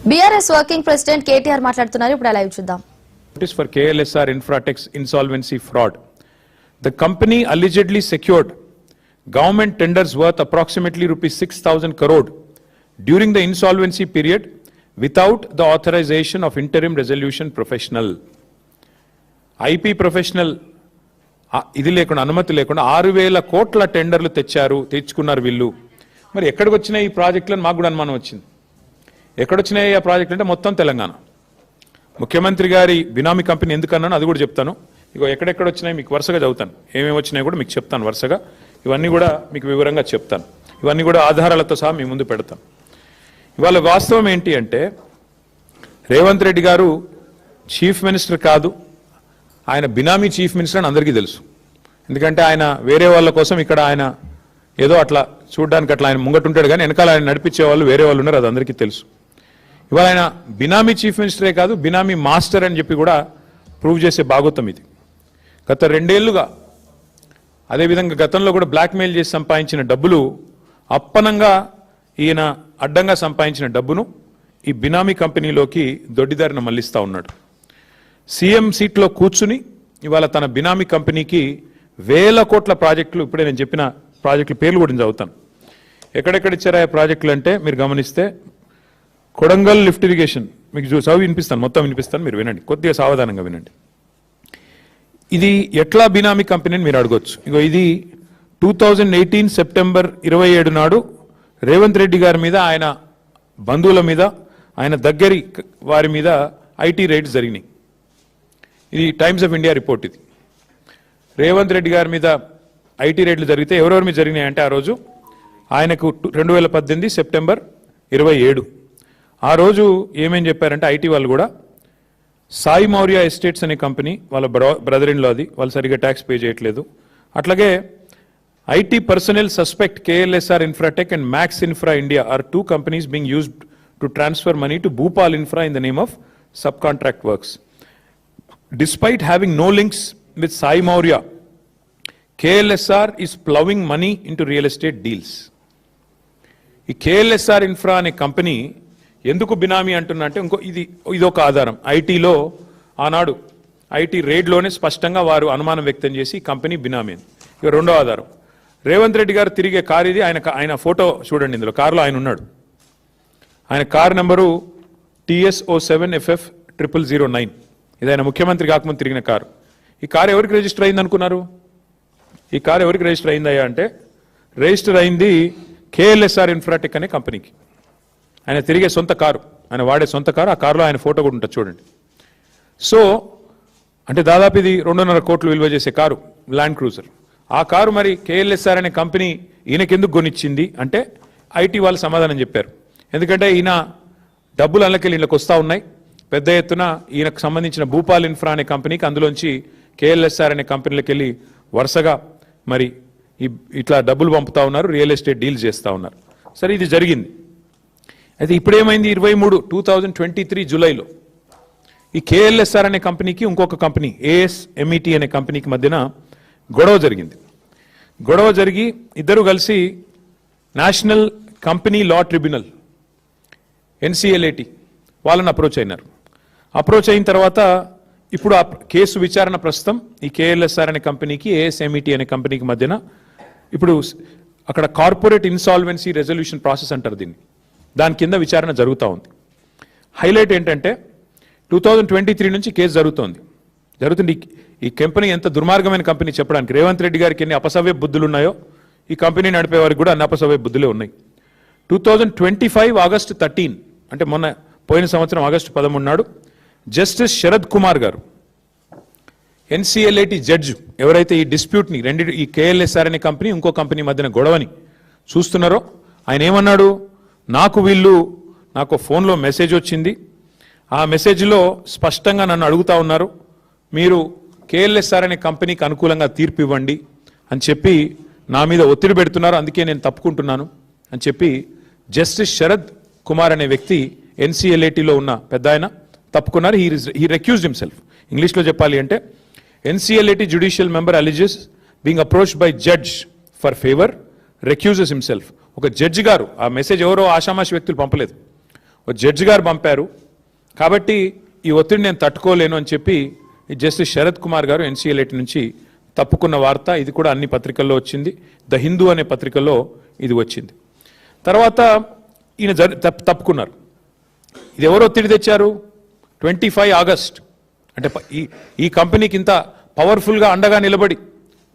BRS working president KTR మాట్లాడుతున్నారు. ఇప్పుడు live చూద్దాం. Notice for KLSR Infratech's insolvency fraud. The company allegedly secured government tenders worth approximately rupees 6,000 crore during the insolvency period without the authorization of interim resolution professional. IP professional ఇది లేకుండా అనుమతి లేకుండా 6,000 కోట్ల టెండర్లు తెచ్చుకున్నారు వీళ్ళు. మరి ఎక్కడికి వచ్చినాయి ఈ ప్రాజెక్టులను మాకు కూడా అనుమానం వచ్చింది. ఎక్కడొచ్చినాయి ఆ ప్రాజెక్టులు అంటే మొత్తం తెలంగాణ. ముఖ్యమంత్రి గారి బినామీ కంపెనీ ఎందుకన్నాను అది కూడా చెప్తాను. ఇగో ఎక్కడెక్కడ వచ్చినాయి మీకు వరుసగా చదువుతాను. ఏమేమి వచ్చినాయి కూడా మీకు చెప్తాను వరుసగా. ఇవన్నీ కూడా మీకు వివరంగా చెప్తాను. ఇవన్నీ కూడా ఆధారాలతో సహా మీ ముందు పెడతాను. ఇవాళ వాస్తవం ఏంటి అంటే రేవంత్ రెడ్డి గారు చీఫ్ మినిస్టర్ కాదు, ఆయన బినామీ చీఫ్ మినిస్టర్ అని అందరికీ తెలుసు. ఎందుకంటే ఆయన వేరే వాళ్ళ కోసం ఇక్కడ ఆయన ఏదో అట్లా చూడడానికి అట్లా ఆయన ముంగటుంటాడు, కానీ వెనకాల ఆయన నడిపించే వాళ్ళు వేరే వాళ్ళు ఉన్నారు, అది అందరికీ తెలుసు. ఇవాళ ఆయన బినామీ చీఫ్ మినిస్టరే కాదు, బినామీ మాస్టర్ అని చెప్పి కూడా ప్రూవ్ చేసే భాగోతం ఇది. గత 2 ఏళ్లుగా అదేవిధంగా గతంలో కూడా బ్లాక్మెయిల్ చేసి సంపాదించిన డబ్బులు అప్పనంగా ఈయన అడ్డంగా సంపాదించిన డబ్బును ఈ బినామీ కంపెనీలోకి దొడ్డిదారిన మళ్లిస్తూ ఉన్నాడు. సీఎం సీట్లో కూర్చుని ఇవాళ తన బినామీ కంపెనీకి 1000 కోట్ల ప్రాజెక్టులు, ఇప్పుడే నేను చెప్పిన ప్రాజెక్టుల పేర్లు కూడా చదువుతాను. ఎక్కడెక్కడ ఇచ్చారా ఆ ప్రాజెక్టులు అంటే మీరు గమనిస్తే కొడంగల్ లిఫ్ట్ ఇరిగేషన్ మీకు చదివి వినిపిస్తాను, మొత్తం వినిపిస్తాను, మీరు వినండి, కొద్దిగా సావధానంగా వినండి. ఇది ఎట్లా బినామీ కంపెనీ అని మీరు అడగొచ్చు. ఇగో ఇది 2018 సెప్టెంబర్ 27 నాడు రేవంత్ రెడ్డి గారి మీద, ఆయన బంధువుల మీద, ఆయన దగ్గరి వారి మీద ఐటీ రైడ్స్ జరిగినాయి. ఇది టైమ్స్ ఆఫ్ ఇండియా రిపోర్ట్. ఇది రేవంత్ రెడ్డి గారి మీద ఐటీ రైడ్లు జరిగితే ఎవరెవరి మీద జరిగినాయంటే ఆ రోజు ఆయనకు 2018 సెప్టెంబర్ 27 ఆ రోజు ఏమేం చెప్పారంటే ఐటీ వాళ్ళు కూడా సాయి మౌర్య ఎస్టేట్స్ అనే కంపెనీ వాళ్ళ బ్రదర్ ఇన్ లో, అది వాళ్ళు సరిగ్గా ట్యాక్స్ పే చేయట్లేదు. అట్లాగే IT personal suspect KLSR Infratech and Max Infra India are 2 companies being used to transfer money to Bhupal Infra in the name of subcontract works. Despite having no links with Sai Maurya, KLSR is plowing money into real estate deals. ఈ KLSR Infra అనే company ఎందుకు బినామీ అంటున్నా అంటే ఇదొక ఆధారం. ఐటీలో ఆనాడు IT రేడ్లోనే స్పష్టంగా వారు అనుమానం వ్యక్తం చేసి కంపెనీ బినామీ. ఇక రెండో ఆధారం రేవంత్ రెడ్డి గారు తిరిగే కారు ఇది. ఆయన ఫోటో చూడండి, ఇందులో కారులో ఆయన ఉన్నాడు. ఆయన కారు నెంబరు TS07FF 0009. ఇది ఆయన ముఖ్యమంత్రి కాకముందు తిరిగిన కారు. ఈ కారు ఎవరికి రిజిస్టర్ అయింది అనుకున్నారు? ఈ కారు ఎవరికి రిజిస్టర్ అయిందయ్యా అంటే రిజిస్టర్ అయింది KLSR Infratech అనే కంపెనీకి. ఆయన తిరిగే సొంత కారు, ఆయన వాడే సొంత కారు. ఆ కారులో ఆయన ఫోటో కూడా ఉంటుంది చూడండి. సో అంటే దాదాపు ఇది 2.5 కోట్లు విలువ చేసే కారు, ల్యాండ్ క్రూజర్. ఆ కారు మరి KLSR అనే కంపెనీ ఈయనకెందుకు కొనిచ్చింది అంటే ఐటీ వాళ్ళు సమాధానం చెప్పారు. ఎందుకంటే ఈయన డబ్బులు అందులోకి వీళ్ళకి వస్తూ ఉన్నాయి పెద్ద ఎత్తున. ఈయనకు సంబంధించిన భూపాల్ ఇన్ఫ్రా అనే కంపెనీకి అందులోంచి KLSR అనే కంపెనీలకు వెళ్ళి వరుసగా మరి ఇట్లా డబ్బులు పంపుతా ఉన్నారు, రియల్ ఎస్టేట్ డీల్స్ చేస్తూ ఉన్నారు. సరే, ఇది జరిగింది. అయితే ఇప్పుడేమైంది, 2023 జూలైలో ఈ KLSR అనే కంపెనీకి ఇంకొక కంపెనీ ASMET అనే కంపెనీకి మధ్యన గొడవ జరిగింది. గొడవ జరిగి ఇద్దరు కలిసి national company law tribunal NCLAT వాళ్ళని అప్రోచ్ అయినారు. అప్రోచ్ అయిన తర్వాత ఇప్పుడు ఆ కేసు విచారణ ప్రస్తుతం ఈ KLSR అనే కంపెనీకి ASMET అనే కంపెనీకి మధ్యన ఇప్పుడు అక్కడ కార్పొరేట్ ఇన్సాల్వెన్సీ రెజల్యూషన్ ప్రాసెస్ అంటారు దీన్ని, దాని కింద విచారణ జరుగుతూ ఉంది. హైలైట్ ఏంటంటే 2023 నుంచి కేసు జరుగుతుంది. ఈ కంపెనీ ఎంత దుర్మార్గమైన కంపెనీ చెప్పడానికి రేవంత్ రెడ్డి గారికి ఎన్ని అపసవ్య బుద్ధులు ఉన్నాయో ఈ కంపెనీ నడిపే వారికి కూడా అన్ని అపసవ్య బుద్ధులే ఉన్నాయి. 2025 ఆగస్టు 13 అంటే పోయిన సంవత్సరం ఆగస్టు 13 నాడు జస్టిస్ శరద్ కుమార్ గారు NCLAT జడ్జి ఎవరైతే ఈ డిస్ప్యూట్ని ఈ KLSR అనే కంపెనీ ఇంకో కంపెనీ మధ్యన గొడవని చూస్తున్నారో ఆయన ఏమన్నాడు, నాకు ఫోన్లో మెసేజ్ వచ్చింది, ఆ మెసేజ్లో స్పష్టంగా నన్ను అడుగుతా ఉన్నారు, మీరు KLSR అనే కంపెనీకి అనుకూలంగా తీర్పు ఇవ్వండి అని చెప్పి నా మీద ఒత్తిడి పెడుతున్నారు, అందుకే నేను తప్పుకుంటున్నాను అని చెప్పి జస్టిస్ శరద్ కుమార్ అనే వ్యక్తి NCLATలో ఉన్న పెద్ద ఆయన తప్పుకున్నారు. He రెక్యూజ్డ్ himself. ఇంగ్లీష్లో చెప్పాలి అంటే NCLAT judicial member alleges being approached by judge for favour recuses himself. ఒక జడ్జి గారు, ఆ మెసేజ్ ఎవరో ఆషామాషి వ్యక్తులు పంపలేదు, ఒక జడ్జి గారు పంపారు కాబట్టి ఈ ఒత్తిడి నేను తట్టుకోలేను అని చెప్పి ఈ జస్టిస్ శరత్ కుమార్ గారు ఎన్సీఎల్ఏటి నుంచి తప్పుకున్న వార్త. ఇది కూడా అన్ని పత్రికల్లో వచ్చింది. ద హిందూ అనే పత్రికలో ఇది వచ్చింది. తర్వాత ఈయన తప్పుకున్నారు. ఇది ఎవరు ఒత్తిడి తెచ్చారు? 25 ఆగస్ట్ అంటే ఈ కంపెనీకి ఇంత పవర్ఫుల్గా అండగా నిలబడి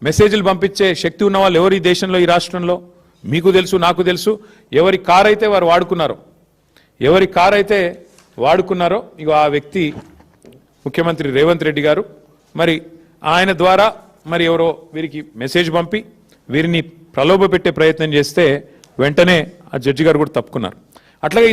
మెసేజ్లు పంపించే శక్తి ఉన్న వాళ్ళు ఎవరు ఈ దేశంలో, ఈ రాష్ట్రంలో? మీకు తెలుసు, నాకు తెలుసు. ఎవరి కార్ అయితే వారు వాడుకున్నారో, ఎవరి కార్ అయితే వాడుకున్నారో ఇక ఆ వ్యక్తి ముఖ్యమంత్రి రేవంత్ రెడ్డి గారు. మరి ఆయన ద్వారా మరి ఎవరో వీరికి మెసేజ్ పంపి వీరిని ప్రలోభ పెట్టే ప్రయత్నం చేస్తే వెంటనే ఆ జడ్జి గారు కూడా తప్పుకున్నారు. అట్లాగే